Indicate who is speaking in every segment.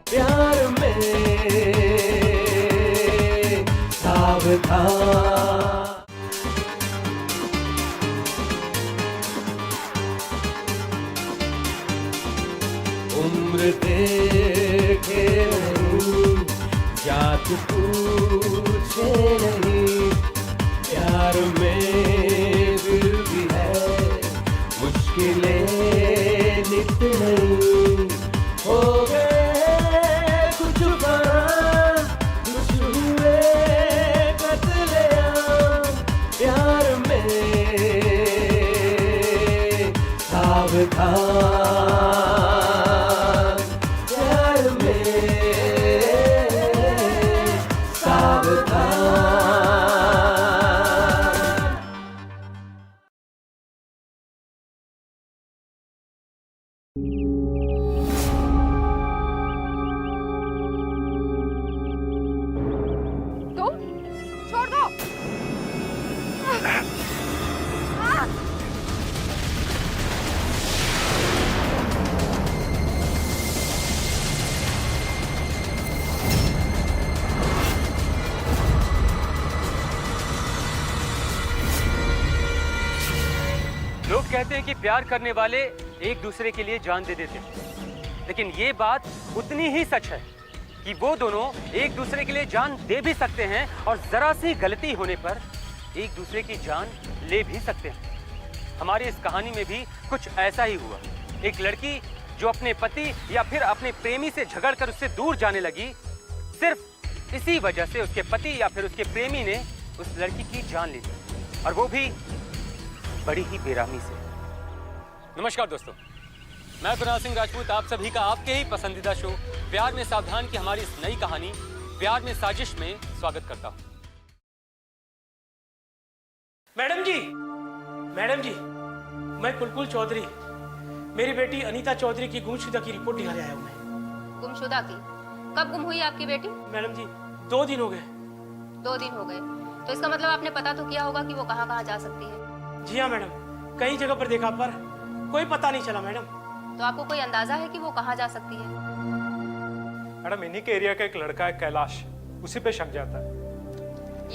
Speaker 1: प्यार में सावधान। उम्र देखे नहीं, जात पूछे नहीं, प्यार में दिल भी है मुश्किलें नित नहीं। हो गए कुछ बार कुछ हुए कत्लेआम, प्यार में सावधान।
Speaker 2: छोड़ दो।
Speaker 3: लोग कहते हैं कि प्यार करने वाले एक दूसरे के लिए जान दे देते हैं, लेकिन ये बात उतनी ही सच है कि वो दोनों एक दूसरे के लिए जान दे भी सकते हैं और जरा सी गलती होने पर एक दूसरे की जान ले भी सकते हैं। हमारी इस कहानी में भी कुछ ऐसा ही हुआ। एक लड़की जो अपने पति या फिर अपने प्रेमी से झगड़कर उससे दूर जाने लगी, सिर्फ इसी वजह से उसके पति या फिर उसके प्रेमी ने उस लड़की की जान ली, और वो भी बड़ी ही बेरहमी से। नमस्कार दोस्तों, मैं कुणाल सिंह राजपूत आप सभी का आपके ही पसंदीदा शो प्यार में सावधान की हमारी इस नई कहानी प्यार में साजिश में स्वागत करता हूं।
Speaker 4: मैडम जी, मैं कुलकुल चौधरी, मेरी बेटी अनीता चौधरी की गुमशुदा की रिपोर्ट निकाले आया हूं मैं।
Speaker 2: गुमशुदा की? कब गुम हुई आपकी बेटी?
Speaker 4: मैडम जी 2 दिन हो गए।
Speaker 2: 2 दिन हो गए, तो इसका मतलब आपने पता तो किया होगा कि वो कहाँ कहाँ जा सकती है?
Speaker 4: जी हाँ मैडम, कई जगह पर देखा पर कोई पता नहीं चला मैडम।
Speaker 2: तो आपको कोई अंदाजा है कि वो कहाँ जा सकती है?
Speaker 5: मैडम इन्हीं के एरिया का एक लड़का है कैलाश, उसी पे शक जाता है।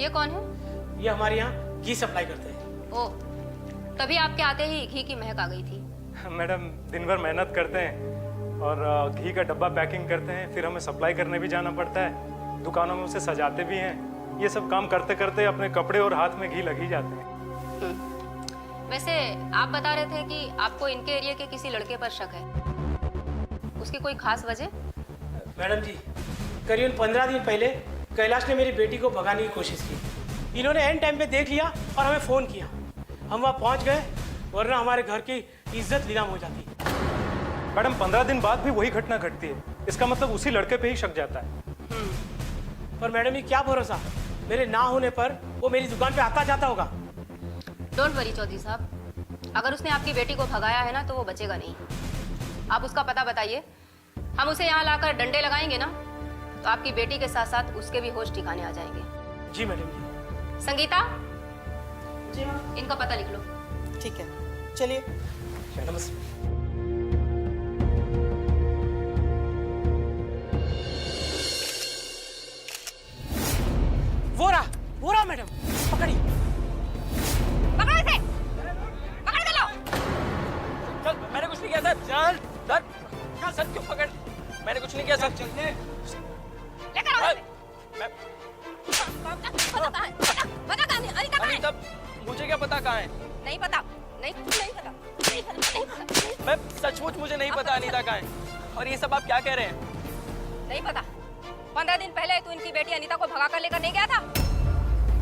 Speaker 2: ये कौन है?
Speaker 4: ये हमारे यहाँ घी सप्लाई करते हैं।
Speaker 2: ओ, तभी आपके आते ही घी की महक आ गई थी।
Speaker 5: मैडम दिन भर मेहनत करते हैं और घी का डब्बा पैकिंग करते हैं, फिर हमें सप्लाई करने भी जाना पड़ता है, दुकानों में उसे सजाते भी हैं। ये सब काम करते करते अपने कपड़े और हाथ में घी लग ही जाते हैं।
Speaker 2: वैसे आप बता रहे थे कि आपको इनके एरिया के किसी लड़के पर शक है, उसकी कोई खास वजह?
Speaker 4: मैडम जी करीबन 15 दिन पहले कैलाश ने मेरी बेटी को भगाने की कोशिश की। इन्होंने एंड टाइम पे देख लिया और हमें फोन किया, हम वहाँ पहुँच गए, वरना हमारे घर की इज्जत नीलाम हो जाती।
Speaker 5: मैडम 15 दिन बाद भी वही घटना घटती है, इसका मतलब उसी लड़के पे ही शक जाता है।
Speaker 4: पर मैडम ये क्या भरोसा, मेरे ना होने पर वो मेरी दुकान पे आता जाता होगा।
Speaker 2: डोंट वरी चौधरी साहब, अगर उसने आपकी बेटी को भगाया है ना तो वो बचेगा नहीं। आप उसका पता बताइए, हम उसे यहाँ लाकर डंडे लगाएंगे ना तो आपकी बेटी के साथ साथ उसके भी होश ठिकाने आ जाएंगे।
Speaker 4: जी मैडम जी।
Speaker 2: संगीता,
Speaker 6: जी हाँ
Speaker 2: इनका पता लिख लो।
Speaker 6: ठीक है, चलिए।
Speaker 4: नमस्ते। वो रहा मैडम, पकड़ी।
Speaker 2: पकड़ो इसे, पकड़ के लो।
Speaker 3: चल, मैंने कुछ नहीं किया सर। चल सर, चल सर, क्यों पकड़? मैंने कुछ नहीं किया सर। चलने
Speaker 2: लेकर आओ इसे।
Speaker 3: मैं
Speaker 2: पता कहाँ है? पता कहाँ है? अनीता कहाँ है?
Speaker 3: तब मुझे क्या पता कहाँ है?
Speaker 2: नहीं पता, नहीं पता, नहीं पता।
Speaker 3: मैं सचमुच मुझे नहीं पता अनीता कहाँ है। और ये सब आप क्या कह रहे हैं?
Speaker 2: नहीं पता। 15 दिन पहले तू इनकी बेटी अनीता को भगा कर लेकर नहीं गया था?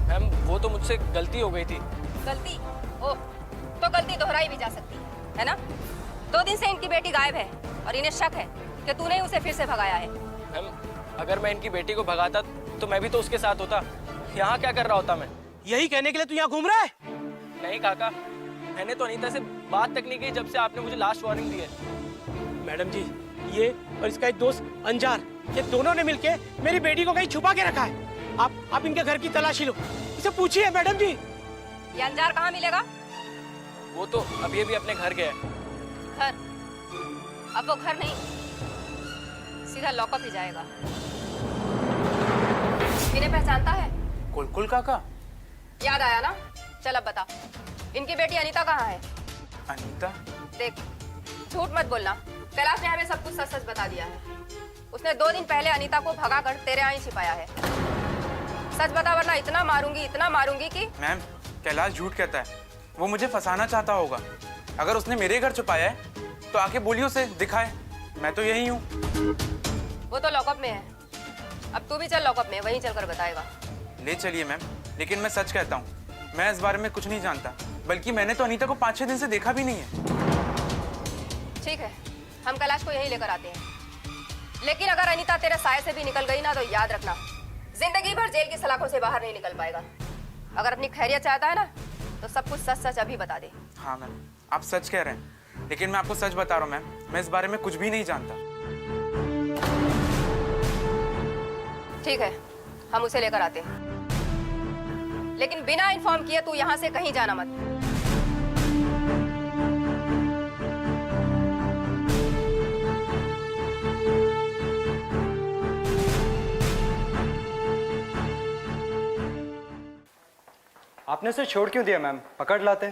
Speaker 3: मैम वो तो मुझसे गलती हो गई थी।
Speaker 2: गलती? ओ, तो गलती दोहराई भी जा सकती है ना? 2 दिन से इनकी बेटी गायब है और इन्हें शक है कि तूने उसे फिर से भगाया है।
Speaker 3: मैम अगर मैं इनकी बेटी को भगाता तो मैं भी तो उसके साथ होता। यहाँ क्या कर रहा होता मैं?
Speaker 4: यही कहने के लिए तू यहाँ घूम रहा है?
Speaker 3: नहीं काका, मैंने तो अनीता से बात तक नहीं की जब से आपने मुझे लास्ट वार्निंग दी है।
Speaker 4: मैडम जी ये और इसका एक दोस्त अंजार, ये दोनों ने मिलके मेरी बेटी को कहीं छुपा के रखा है। आप इनके घर की तलाशी लो, इसे पूछिए मैडम जी।
Speaker 2: ये अंजार कहाँ मिलेगा?
Speaker 7: वो तो अभी अभी अपने घर गया है।
Speaker 2: घर? अब वो घर नहीं, सीधा लॉकअप ही जाएगा। इन्हें पहचानता है?
Speaker 7: कुलकुल काका?
Speaker 2: याद आया ना? चल अब बता, इनकी बेटी अनीता कहाँ है?
Speaker 7: अनीता?
Speaker 2: देख, झूठ मत बोलना। कैलाश ने हमें सब कुछ सच सच बता दिया है। उसने 2 दिन पहले अनीता को भगाकर तेरे यहाँ ही छिपाया है। सच बता वरना इतना मारूंगी कि।
Speaker 7: मैम, कैलाश झूठ कहता है, वो मुझे फंसाना चाहता होगा। अगर उसने मेरे घर छुपाया है तो आके बोलिए उसे, दिखाए। मैं तो यही हूँ।
Speaker 2: वो तो लॉकअप में है। अब तू भी चल लॉकअप में, वहीं चलकर बताएगा।
Speaker 7: ले चलिए मैम, लेकिन मैं सच कहता हूँ, मैं इस बारे में कुछ नहीं जानता। बल्कि मैंने तो अनीता को 5-6 दिन से देखा भी नहीं है।
Speaker 2: ठीक है, हम कैलाश को यहीं लेकर आते हैं। लेकिन अगर अनीता तेरे साये से भी निकल गई ना तो याद रखना, जिंदगी भर जेल की सलाखों से बाहर नहीं निकल पाएगा। अगर अपनी खैरियत चाहता है ना तो सब कुछ सच सच अभी बता दे।
Speaker 7: हाँ मैम, आप सच कह रहे हैं, लेकिन मैं आपको सच बता रहा हूँ मैम, मैं इस बारे में कुछ भी नहीं जानता।
Speaker 2: ठीक है, हम उसे लेकर आते हैं, लेकिन बिना इन्फॉर्म किए तू यहाँ से कहीं जाना मत।
Speaker 8: आपने उसे छोड़ क्यों दिया मैम? पकड़ लाते।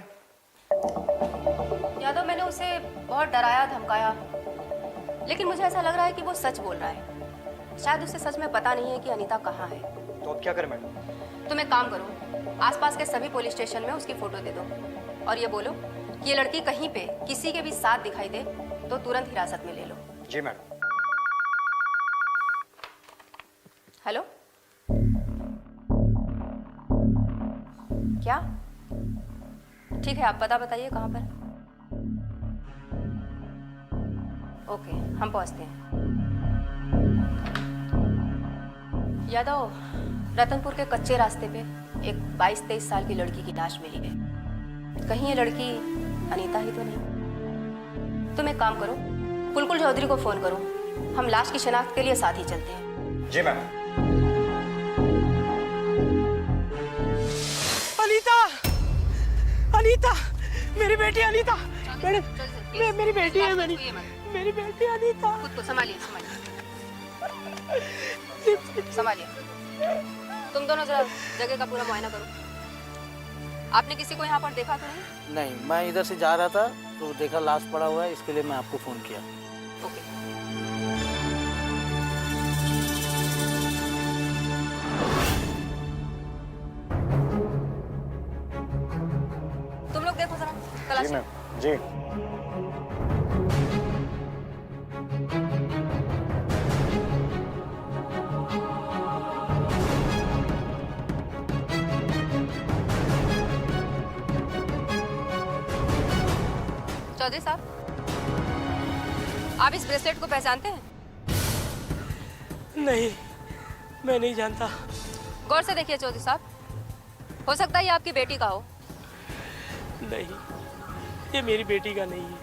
Speaker 2: यादव, मैंने उसे बहुत डराया धमकाया, लेकिन मुझे ऐसा लग रहा है कि वो सच बोल रहा है। शायद उसे सच में पता नहीं है कि अनीता कहाँ है।
Speaker 8: तो अब क्या करें मैडम?
Speaker 2: तुम एक काम करो, आसपास के सभी पुलिस स्टेशन में उसकी फोटो दे दो और ये बोलो कि ये लड़की कहीं पे किसी के भी साथ दिखाई दे तो तुरंत हिरासत में ले लो।
Speaker 8: जी मैडम।
Speaker 2: हेलो, क्या? ठीक है, आप पता बताइए कहाँ पर। ओके, हम पहुँचते हैं। यादव, रतनपुर के कच्चे रास्ते पे एक 22-23 साल की लड़की की लाश मिली है। कहीं ये लड़की अनीता ही तो नहीं? तुम एक काम करो, कुलकुल चौधरी को फोन करो, हम लाश की शिनाख्त के लिए साथ ही चलते हैं।
Speaker 8: जी मैम।
Speaker 4: अनीता, अनीता, मेरी बेटी अनीता। मैडम, मेरी बेटी है, मेरी बेटी अनीता।
Speaker 2: खुद को संभालिए, संभालिए। तुम दोनों जरा जगह का पूरा मुआयना करो। आपने किसी को यहाँ पर देखा तो नहीं?
Speaker 9: नहीं, मैं इधर से जा रहा था तो देखा लाश पड़ा हुआ है, इसके लिए मैं आपको फोन किया।
Speaker 2: ओके। तुम लोग देखो जरा
Speaker 8: जी
Speaker 2: तलाशी।
Speaker 8: मैम। जी।
Speaker 2: चौधरी साहब, आप इस ब्रेसलेट को पहचानते हैं?
Speaker 4: नहीं, मैं नहीं जानता।
Speaker 2: गौर से देखिए चौधरी साहब, हो सकता है ये आपकी बेटी का हो।
Speaker 4: नहीं, ये मेरी बेटी का नहीं है।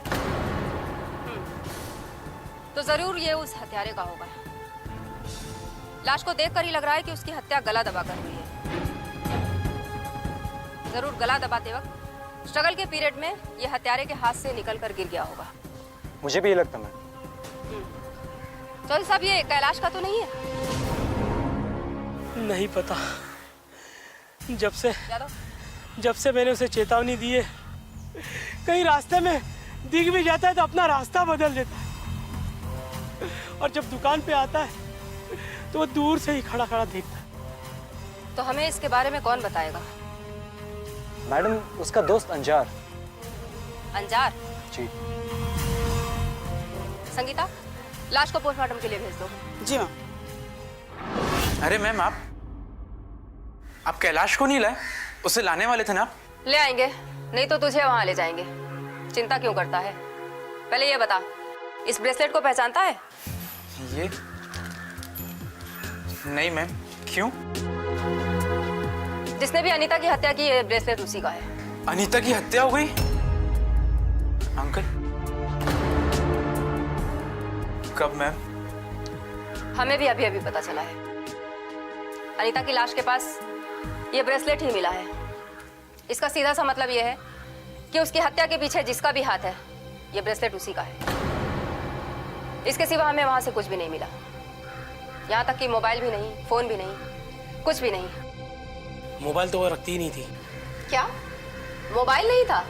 Speaker 2: तो जरूर ये उस हत्यारे का होगा। लाश को देखकर ही लग रहा है कि उसकी हत्या गला दबाकर हुई है। जरूर गला दबाते वक्त स्ट्रगल के पीरियड में ये हत्यारे के हाथ से निकलकर गिर गया होगा।
Speaker 8: मुझे भी ये लगता मैम।
Speaker 2: चौधरी साहब, ये कैलाश का तो नहीं है?
Speaker 4: नहीं पता।
Speaker 2: यादव,
Speaker 4: जब से मैंने उसे चेतावनी दी है, कहीं रास्ते में दिख भी जाता है तो अपना रास्ता बदल देता है, और जब दुकान पे आता है तो वो दूर से ही खड़ा खड़ा देखता है।
Speaker 2: तो हमें इसके बारे में कौन बताएगा?
Speaker 8: मैडम, उसका दोस्त अंजार।
Speaker 2: अंजार?
Speaker 8: जी।
Speaker 2: संगीता, लाश को पोस्टमार्टम के लिए भेज दो।
Speaker 6: जी मैम।
Speaker 7: अरे मैम, आप कैलाश को नहीं लाए? उसे लाने वाले थे ना आप?
Speaker 2: ले आएंगे, नहीं तो तुझे वहां ले जाएंगे। चिंता क्यों करता है? पहले ये बता, इस ब्रेसलेट को पहचानता है?
Speaker 7: ये नहीं मैम। क्यों?
Speaker 2: जिसने भी अनीता की हत्या की, ये ब्रेसलेट उसी का है।
Speaker 7: अनीता की हत्या हो गई? अंकल, कब मैम?
Speaker 2: हमें भी अभी अभी पता चला है। अनीता की लाश के पास ये ब्रेसलेट ही मिला है। इसका सीधा सा मतलब ये है कि उसकी हत्या के पीछे जिसका भी हाथ है, ये ब्रेसलेट उसी का है। इसके सिवा हमें वहां से कुछ भी नहीं मिला, यहाँ तक कि मोबाइल भी नहीं, फोन भी नहीं, कुछ भी नहीं।
Speaker 4: मोबाइल तो वो रखती ही नहीं थी।
Speaker 2: क्या मोबाइल नहीं था?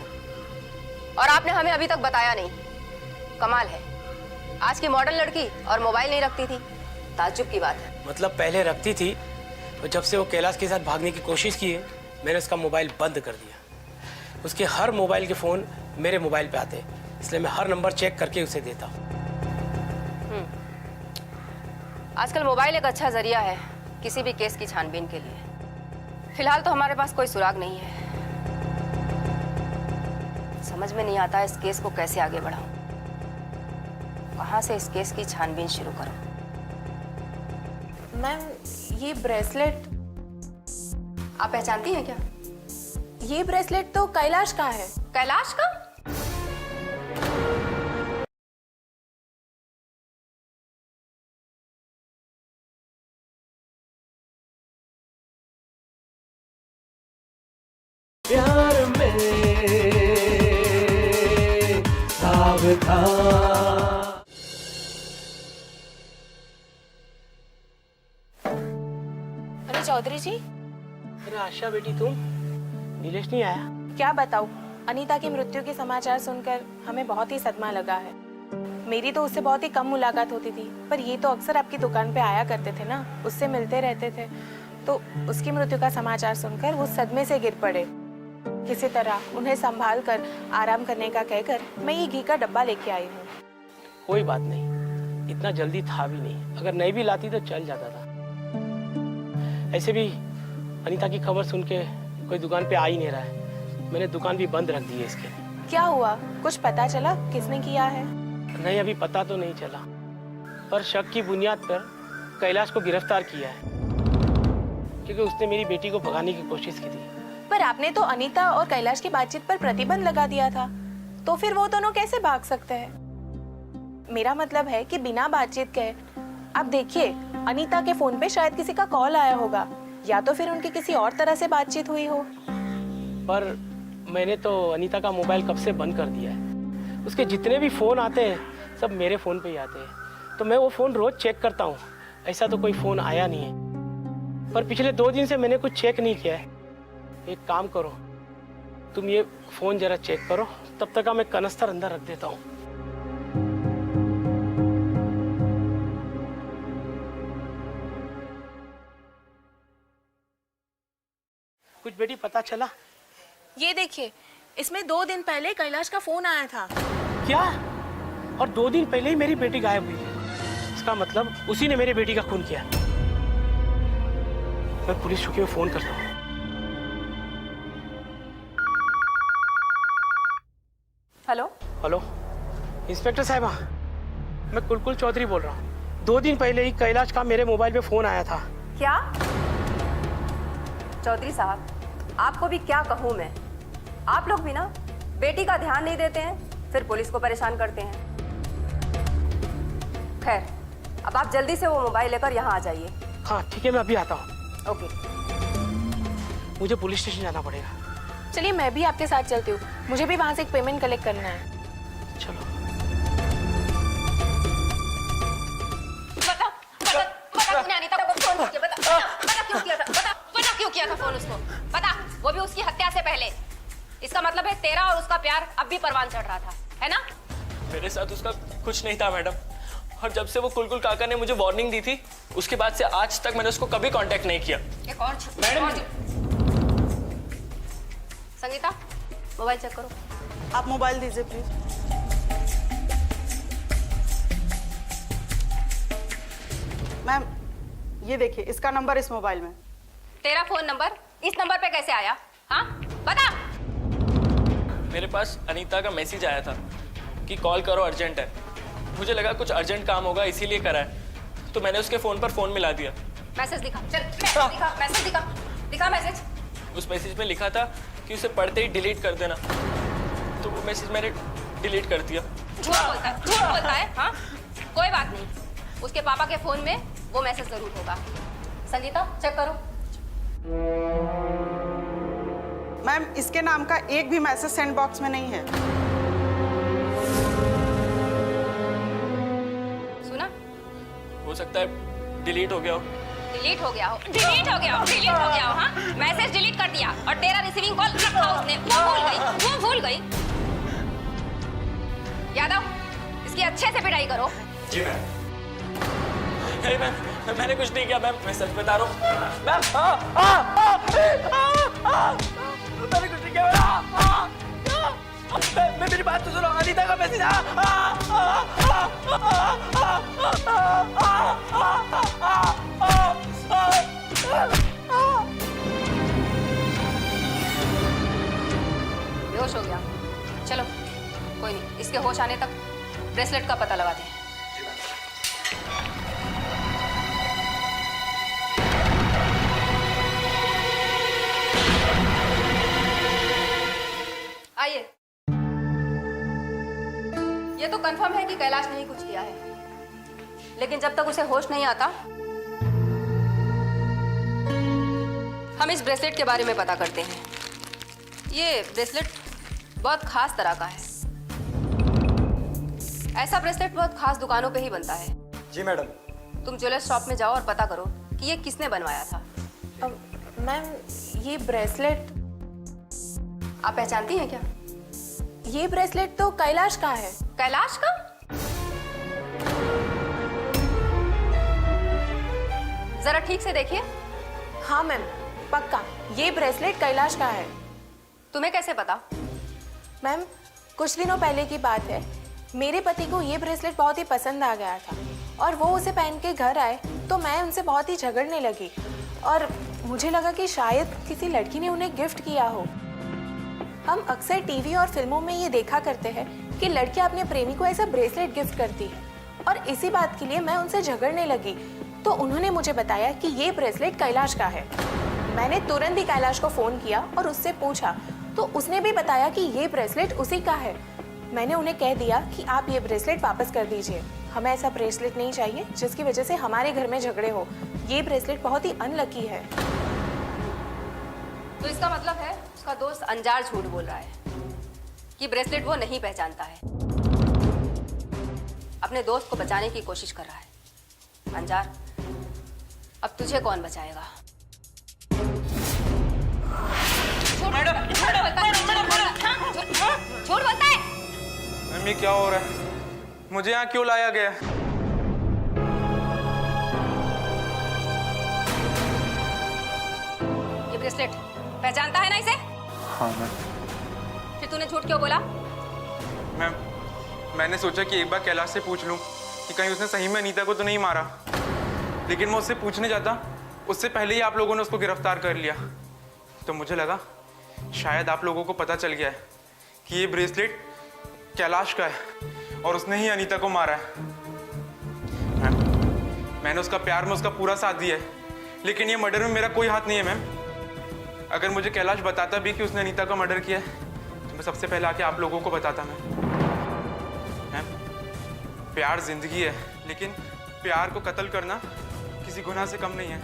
Speaker 2: और आपने हमें अभी तक बताया नहीं। कमाल है, आज की मॉडर्न लड़की और मोबाइल नहीं रखती थी, ताज्जुब की बात है।
Speaker 4: मतलब पहले रखती थी, तो जब से वो कैलाश के साथ भागने की कोशिश की है, मैंने उसका मोबाइल बंद कर दिया। उसके हर मोबाइल के फ़ोन मेरे मोबाइल पे आते, इसलिए मैं हर नंबर चेक करके उसे देता हूँ।
Speaker 2: आजकल मोबाइल एक अच्छा जरिया है किसी भी केस की छानबीन के लिए। फिलहाल तो हमारे पास कोई सुराग नहीं है। समझ में नहीं आता इस केस को कैसे आगे बढ़ाऊं, कहां से इस केस की छानबीन शुरू करूं।
Speaker 10: मैम, ये ब्रेसलेट
Speaker 2: आप पहचानती हैं क्या?
Speaker 10: ये ब्रेसलेट तो कैलाश का है।
Speaker 2: कैलाश का?
Speaker 1: प्यार में सावधान।
Speaker 10: अरे चौधरी जी,
Speaker 4: अरे आशा बेटी, तुम? नीलेश नहीं आया?
Speaker 10: क्या बताऊं, अनीता की मृत्यु के समाचार सुनकर हमें बहुत ही सदमा लगा है। मेरी तो उससे बहुत ही कम मुलाकात होती थी, पर ये तो अक्सर आपकी दुकान पे आया करते थे ना, उससे मिलते रहते थे। तो उसकी मृत्यु का समाचार सुनकर वो सदमे से गिर पड़े। किसी तरह उन्हें संभाल कर आराम करने का कहकर मैं ये घी का डब्बा लेके आई हूँ।
Speaker 4: कोई बात नहीं, इतना जल्दी था भी नहीं। अगर नहीं भी लाती तो चल जाता था। ऐसे भी अनीता की खबर सुन के कोई दुकान पे आ ही नहीं रहा है। मैंने दुकान भी बंद रख दी है इसके।
Speaker 10: क्या हुआ, कुछ पता चला किसने किया है?
Speaker 4: नहीं, अभी पता तो नहीं चला, पर शक की बुनियाद पर कैलाश को गिरफ्तार किया है, क्योंकि उसने मेरी बेटी को भगाने की कोशिश की थी।
Speaker 10: पर आपने तो अनीता और कैलाश की बातचीत पर प्रतिबंध लगा दिया था, तो फिर वो दोनों कैसे भाग सकते हैं? मेरा मतलब है कि बिना बातचीत के आप देखिए, अनीता के फोन पे शायद किसी का कॉल आया होगा, या तो फिर उनकी किसी और तरह से बातचीत हुई हो।
Speaker 4: पर मैंने तो अनीता का मोबाइल कब से बंद कर दिया है। उसके जितने भी फोन आते हैं सब मेरे फोन पे ही आते हैं, तो मैं वो फोन रोज चेक करता हूँ। ऐसा तो कोई फोन आया नहीं है, पर पिछले 2 दिन से मैंने कुछ चेक नहीं किया है। एक काम करो, तुम ये फोन जरा चेक करो, तब तक मैं कनस्तर अंदर रख देता हूँ। कुछ बेटी पता चला?
Speaker 10: ये देखिए, इसमें 2 दिन पहले कैलाश का फोन आया था।
Speaker 4: क्या? और 2 दिन पहले ही मेरी बेटी गायब हुई है। इसका मतलब उसी ने मेरी बेटी का खून किया। मैं पुलिस चौकी में फोन करता हूँ।
Speaker 2: हेलो
Speaker 4: हेलो, इंस्पेक्टर साहिबा, मैं कुलकुल चौधरी बोल रहा हूँ। 2 दिन पहले ही कैलाश का मेरे मोबाइल पे फोन आया था।
Speaker 2: क्या? चौधरी साहब, आपको भी क्या कहूँ मैं, आप लोग भी ना बेटी का ध्यान नहीं देते हैं, फिर पुलिस को परेशान करते हैं। खैर, अब आप जल्दी से वो मोबाइल लेकर यहाँ आ जाइए।
Speaker 4: हाँ ठीक है, मैं अभी आता हूँ।
Speaker 2: ओके।
Speaker 4: मुझे पुलिस स्टेशन जाना पड़ेगा।
Speaker 10: चलिए मैं भी आपके साथ चलती हूँ, मुझे भी वहाँ से एक पेमेंट कलेक्ट करना है।
Speaker 4: चलो।
Speaker 2: बता तूने अनीता को फोन किया, बता क्यों किया था, बता क्यों किया था फोन उसको, बता, वो भी उसकी हत्या से पहले। इसका मतलब है तेरा और उसका प्यार अब भी परवान चढ़ रहा था, है ना?
Speaker 11: मेरे साथ उसका कुछ नहीं था मैडम, और जब से वो कुलकुल काका ने मुझे वार्निंग दी थी, उसके बाद से आज तक मैंने उसको कभी कांटेक्ट नहीं किया।
Speaker 2: एक और संगीता, मोबाइल चेक करो।
Speaker 6: आप मोबाइल दीजिए प्लीज। मैम, ये देखिए, इसका नंबर इस मोबाइल में।
Speaker 2: तेरा फोन नंबर इस नंबर पे कैसे आया? हाँ बता।
Speaker 11: मेरे पास अनीता का मैसेज आया था कि कॉल करो, अर्जेंट है। मुझे लगा कुछ अर्जेंट काम होगा, इसीलिए करा है, तो मैंने उसके फोन पर फोन मिला दिया।
Speaker 2: मैसेज दिखा, चल मैसेज दिखा मैसेज।
Speaker 11: उस मैसेज में लिखा था कि उसे पढ़ते ही डिलीट कर देना, तो वो मैसेज मैंने डिलीट कर दिया।
Speaker 2: झूठ बोलता है, हाँ? कोई बात नहीं, उसके पापा के फोन में वो मैसेज जरूर होगा। संगीता चेक करो।
Speaker 6: मैम इसके नाम का एक भी मैसेज सेंड बॉक्स में नहीं है।
Speaker 2: सुना?
Speaker 11: हो सकता है डिलीट हो गया हो।
Speaker 2: डिलीट हो गया हो, डिलीट हो गया हो, डिलीट हो गया हो। हाँ, मैसेज डिलीट कर दिया और तेरा रिसीविंग कॉल रखा उसने, वो भूल गई। यादव, इसकी अच्छे से पिटाई करो।
Speaker 11: जी मैम। मैंने कुछ नहीं किया मैम, मैं सच बता रहा हूँ मैम। मैंने कुछ नहीं किया मैं मेरी बात तो सुनो। अनीता का मैसेज
Speaker 2: बेहोश हो गया। चलो कोई नहीं, इसके होश आने तक ब्रेसलेट का पता लगाते हैं। आइए। ये तो कंफर्म है कि कैलाश ने ही कुछ किया है, लेकिन जब तक उसे होश नहीं आता हम इस ब्रेसलेट के बारे में पता करते हैं। ये ब्रेसलेट बहुत खास तरह का है। ऐसा ब्रेसलेट बहुत खास दुकानों पे ही बनता है।
Speaker 8: जी मैडम।
Speaker 2: तुम ज्वेलर शॉप में जाओ और पता करो कि ये किसने बनवाया था।
Speaker 10: मैम ये ब्रेसलेट
Speaker 2: आप पहचानती हैं क्या?
Speaker 10: ये ब्रेसलेट तो कैलाश का है।
Speaker 2: कैलाश का? जरा ठीक से देखिए।
Speaker 10: हाँ मैम, पक्का ये ब्रेसलेट कैलाश का है।
Speaker 2: तुम्हें कैसे पता?
Speaker 10: मैम कुछ दिनों पहले की बात है, मेरे पति को ये ब्रेसलेट बहुत ही पसंद आ गया था और वो उसे पहन के घर आए तो मैं उनसे बहुत ही झगड़ने लगी और मुझे लगा कि शायद किसी लड़की ने उन्हें गिफ्ट किया हो। हम अक्सर टीवी और फिल्मों में ये देखा करते हैं कि लड़कियां अपने प्रेमी को ऐसा ब्रेसलेट गिफ्ट करती है और इसी बात के लिए मैं उनसे झगड़ने लगी तो उन्होंने मुझे बताया कि ये ब्रेसलेट कैलाश का है। मैंने तुरंत ही कैलाश को फ़ोन किया और उससे पूछा तो उसने भी बताया कि ये ब्रेसलेट उसी का है। मैंने उन्हें कह दिया कि आप ये ब्रेसलेट वापस कर दीजिए, हमें ऐसा ब्रेसलेट नहीं चाहिए जिसकी वजह से हमारे घर में झगड़े हो। ये ब्रेसलेट बहुत ही अनलकी है।
Speaker 2: तो इसका मतलब है उसका दोस्त अंजार झूठ बोल रहा है कि ब्रेसलेट वो नहीं पहचानता है, अपने दोस्त को बचाने की कोशिश कर रहा है। अंजार, अब तुझे कौन बचाएगा? झूठ बोलता है।
Speaker 7: मम्मी क्या हो रहा है? मुझे यहाँ क्यों लाया गया?
Speaker 2: ये ब्रेसलेट पहचानता है ना इसे?
Speaker 7: हाँ मैम।
Speaker 2: फिर तूने झूठ क्यों बोला?
Speaker 7: मैम मैंने सोचा कि एक बार कैलाश से पूछ लूं कि कहीं उसने सही में अनीता को तो नहीं मारा, लेकिन मैं उससे पूछने जाता उससे पहले ही आप लोगों ने उसको गिरफ्तार कर लिया। तो मुझे लगा शायद आप लोगों को पता चल गया है कि ये ब्रेसलेट कैलाश का है और उसने ही अनीता को मारा है। मैम मैंने उसका प्यार में उसका पूरा साथ दिया है, लेकिन ये मर्डर में मेरा कोई हाथ नहीं है। मैम अगर मुझे कैलाश बताता भी कि उसने अनीता का मर्डर किया है तो मैं सबसे पहले आके आप लोगों को बताता। मैम प्यार जिंदगी है, लेकिन प्यार को कत्ल करना किसी गुनाह से कम नहीं है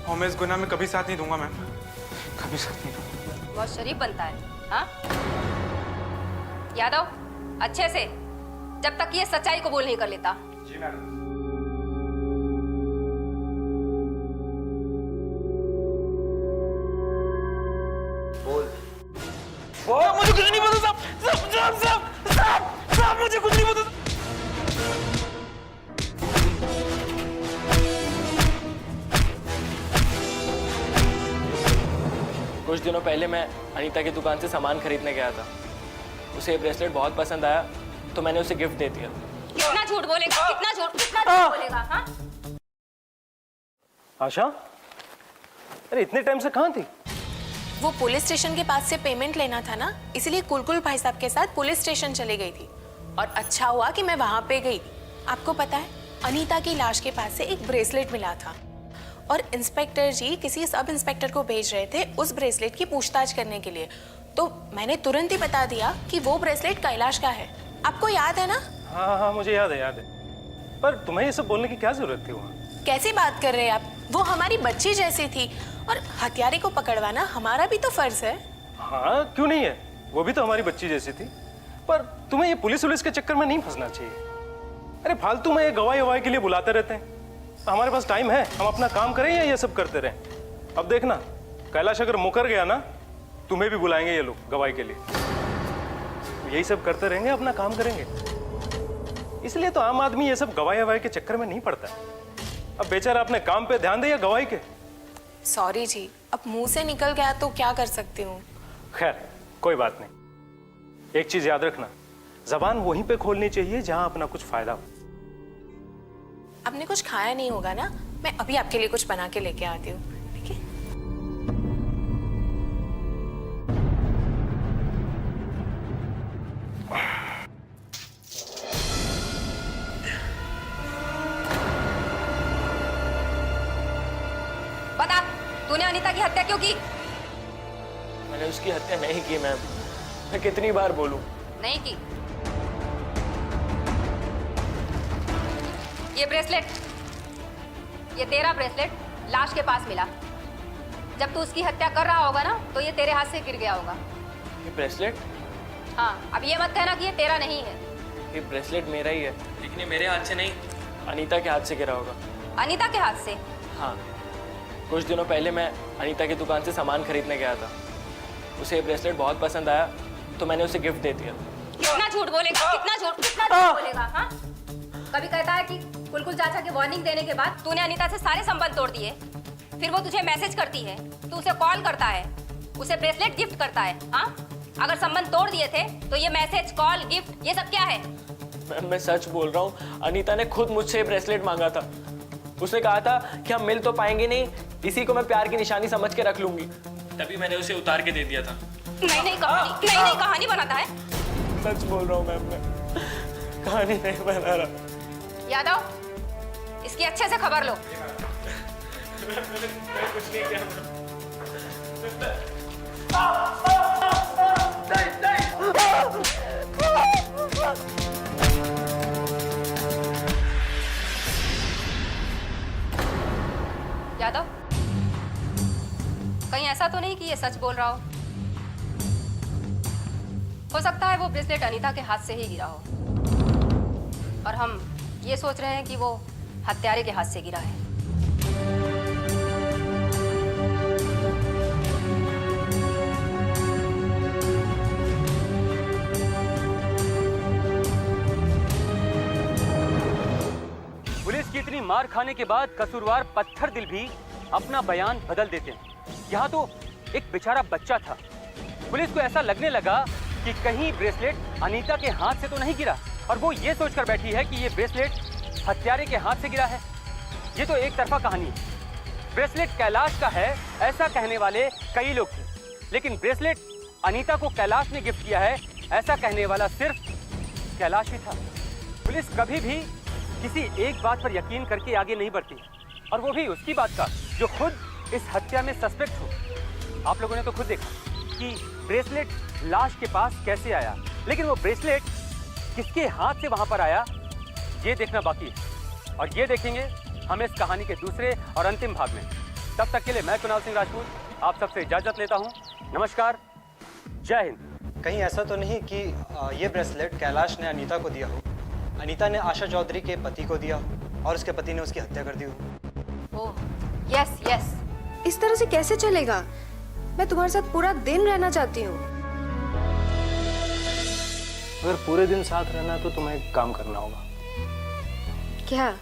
Speaker 7: और मैं इस गुनाह में कभी साथ नहीं दूंगा। मैम कभी साथ नहीं दूंगा।
Speaker 2: बहुत शरीफ बनता है। हाँ यादव, अच्छे से, जब तक ये सच्चाई कबूल नहीं कर लेता।
Speaker 8: जी मैडम।
Speaker 11: मुझे कुछ नहीं पता साहब, मुझे कुछ नहीं पता। कुछ दिनों पहले मैं अनीता की दुकान से सामान खरीदने गया था। उसे ये ब्रेसलेट बहुत पसंद आया तो मैंने उसे गिफ्ट दे दिया।
Speaker 2: कितना झूठ बोलेगा? कितना झूठ बोलेगा? हाँ
Speaker 3: आशा, अरे इतने टाइम से कहाँ थी?
Speaker 10: वो पुलिस स्टेशन के पास से पेमेंट लेना था ना, इसलिए कुलकुल भाई साहब के साथ पुलिस स्टेशन चली गई थी और अच्छा हुआ कि मैं वहां पे गई। आपको पता है अनीता की लाश के पास से एक ब्रेसलेट मिला था और इंस्पेक्टर जी किसी सब इंस्पेक्टर को भेज रहे थे उस ब्रेसलेट की पूछताछ करने के लिए। तो मैंने तुरंत ही बता दिया कि वो ब्रेसलेट कैलाश का है। आपको याद है ना?
Speaker 3: हाँ, मुझे याद है। पर तुम्हें ये सब बोलने की क्या जरूरत थी वहाँ?
Speaker 10: कैसी बात कर रहे हैं आप? वो हमारी बच्ची जैसी थी और हत्यारे को पकड़वाना हमारा भी तो फर्ज है।
Speaker 5: हाँ क्यों नहीं है, वो भी तो हमारी बच्ची जैसी थी। पर तुम्हें ये पुलिस वुलिस के चक्कर में नहीं फंसना चाहिए। अरे फालतू में ये गवाही ववाही के लिए बुलाते रहते हैं। हमारे पास टाइम है, हम अपना काम करें या ये सब करते रहें। अब देखना कैलाश अगर मुकर गया ना, तुम्हें भी बुलाएंगे ये लोग गवाही के लिए। यही सब करते रहेंगे, अपना काम करेंगे। इसलिए तो आम आदमी ये सब गवाही ववाही के चक्कर में नहीं पड़ता। अब बेचारा अपने काम पे ध्यान दे या गवाही के।
Speaker 10: सॉरी जी, अब मुंह से निकल गया तो क्या कर सकती हूँ।
Speaker 5: खैर कोई बात नहीं। एक चीज याद रखना, जबान वहीं पे खोलनी चाहिए जहां अपना कुछ फायदा हो।
Speaker 10: आपने कुछ खाया नहीं होगा ना, मैं अभी आपके लिए कुछ बना के लेके आती हूँ, ठीक है?
Speaker 2: बता, तूने अनीता की हत्या क्यों की?
Speaker 11: मैंने उसकी हत्या नहीं की मैम, मैं कितनी बार बोलूं।
Speaker 2: नहीं की। ये ब्रेसलेट, ये तेरा ब्रेसलेट लाश के पास मिला। जब तू उसकी हत्या कर रहा होगा ना, तो ये तेरे हाथ से गिर गया होगा।
Speaker 11: ये ब्रेसलेट?
Speaker 2: हाँ, अब ये मत कहना कि ये तेरा नहीं है।
Speaker 11: ये ब्रेसलेट मेरा ही है, लेकिन ये मेरे हाथ से नहीं, अनीता के हाथ से गिरा होगा।
Speaker 2: अनीता के हाथ से?
Speaker 11: हाँ, कुछ दिनों पहले मैं अनीता की दुकान से सामान खरीदने गया था। उसे ये ब्रेसलेट बहुत पसंद आया, तो मैंने उसे गिफ्ट दे दिया।
Speaker 2: कितना झूठ बोलेगा, कितना झूठ बोलेगा? हाँ, कभी कहता है कि कुलकुल चाचा के वार्निंग देने के बाद तूने अनीता से सारे संबंध तोड़ दिए। फिर वो तुझे मैसेज करती है, तू उसे कॉल करता है, उसे ब्रेसलेट गिफ्ट करता है। हाँ, अगर संबंध तोड़ दिए थे तो ये मैसेज, कॉल, गिफ्ट, ये सब क्या है?
Speaker 11: मैं सच बोल रहा हूँ, अनीता ने खुद मुझसे ब्रेसलेट मांगा था। उसने कहा था कि हम मिल तो पाएंगे नहीं, इसी को मैं प्यार की निशानी समझ के रख लूंगी। तभी मैंने उसे उतार के दे दिया था।
Speaker 2: नई कहानी बनाता है।
Speaker 11: सच बोल रहा हूँ मैम, मैं कहानी नहीं बना रहा।
Speaker 2: यादव, इसकी अच्छे से खबर लो।
Speaker 11: कुछ नहीं किया।
Speaker 2: यादव, कहीं ऐसा तो नहीं कि ये सच बोल रहा हो सकता है वो ब्रेसलेट अनीता के हाथ से ही गिरा हो, और हम ये सोच रहे हैं कि वो हत्यारे के हाथ से गिरा है।
Speaker 3: पुलिस की इतनी मार खाने के बाद कसूरवार पत्थर दिल भी अपना बयान बदल देते हैं। यहाँ तो एक बेचारा बच्चा था। पुलिस को ऐसा लगने लगा कि कहीं ब्रेसलेट अनीता के हाथ से तो नहीं गिरा, और वो ये सोचकर बैठी है कि ये ब्रेसलेट हत्यारे के हाथ से गिरा है। ये तो एक तरफा कहानी है। ब्रेसलेट कैलाश का है ऐसा कहने वाले कई लोग थे, लेकिन ब्रेसलेट अनीता को कैलाश ने गिफ्ट किया है ऐसा कहने वाला सिर्फ कैलाश ही था। पुलिस कभी भी किसी एक बात पर यकीन करके आगे नहीं बढ़ती, और वो भी उसकी बात का जो खुद इस हत्या में सस्पेक्ट हो। आप लोगों ने तो खुद देखा कि ब्रेसलेट लाश के पास कैसे आया, लेकिन वो ब्रेसलेट किसके हाथ से वहां पर आया ये देखना बाकी है, और ये देखेंगे हम इस कहानी के दूसरे और अंतिम भाग में। तब तक के लिए मैं कुणाल सिंह राजपूत आप सबसे इजाजत लेता हूं। नमस्कार, जय हिंद।
Speaker 8: कहीं ऐसा तो नहीं कि ये ब्रेसलेट कैलाश ने अनीता को दिया हो, अनीता ने आशा चौधरी के पति को दिया और उसके पति ने उसकी हत्या कर दी हो?
Speaker 2: ओह, यस यस।
Speaker 12: इस तरह से कैसे चलेगा? मैं तुम्हारे साथ पूरा दिन रहना चाहती हूँ।
Speaker 5: अगर पूरे दिन साथ रहना है तो तुम्हें एक काम करना होगा।
Speaker 12: क्या?